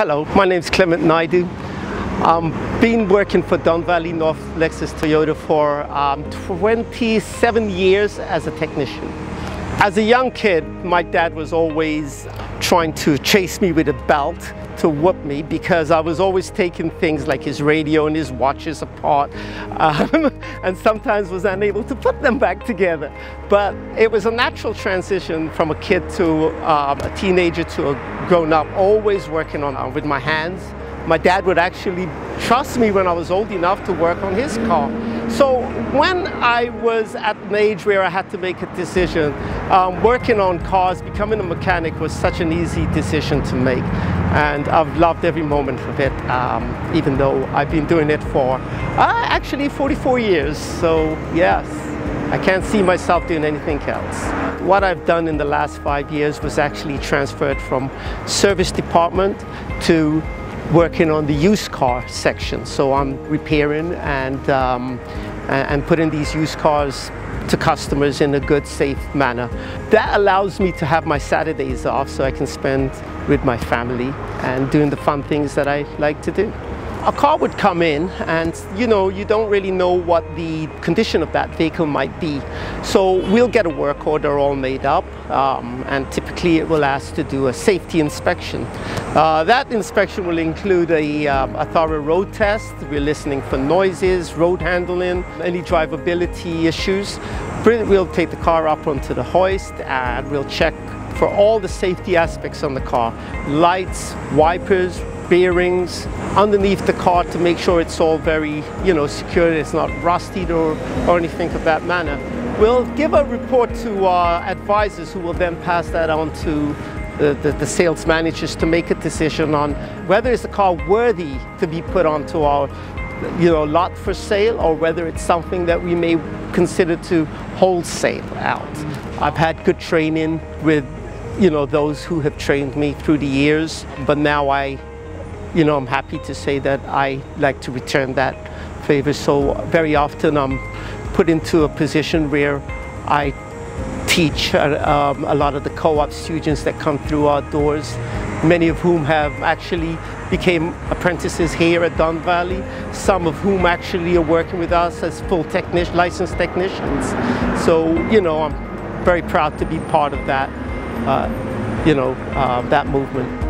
Hello, my name's Clement Naidu. Been working for Don Valley North Lexus Toyota for 27 years as a technician. As a young kid, my dad was always trying to chase me with a belt to whoop me because I was always taking things like his radio and his watches apart and sometimes was unable to put them back together. But it was a natural transition from a kid to a teenager to a grown-up, always working on with my hands. My dad would actually trust me when I was old enough to work on his car. So when I was at an age where I had to make a decision, working on cars, becoming a mechanic was such an easy decision to make. And I've loved every moment of it, even though I've been doing it for actually 44 years. So yes, I can't see myself doing anything else. What I've done in the last 5 years was actually transferred from service department to working on the used car section. So I'm repairing and putting these used cars to customers in a good, safe manner. That allows me to have my Saturdays off so I can spend with my family and doing the fun things that I like to do. A car would come in and you don't really know what the condition of that vehicle might be. So we'll get a work order all made up and typically it will ask to do a safety inspection. That inspection will include a thorough road test. We're listening for noises, road handling, any drivability issues. We'll take the car up onto the hoist and we'll check for all the safety aspects on the car. Lights, wipers, bearings, underneath the car to make sure it's all very, secure, it's not rusted or anything of that manner. We'll give a report to our advisors who will then pass that on to the sales managers to make a decision on whether is the car worthy to be put onto our lot for sale or whether it's something that we may consider to wholesale out. I've had good training with those who have trained me through the years, but now I'm happy to say that I like to return that favor. So very often I'm put into a position where I teach a lot of the co-op students that come through our doors, many of whom have actually became apprentices here at Don Valley, some of whom actually are working with us as full licensed technicians. So, I'm very proud to be part of that, that movement.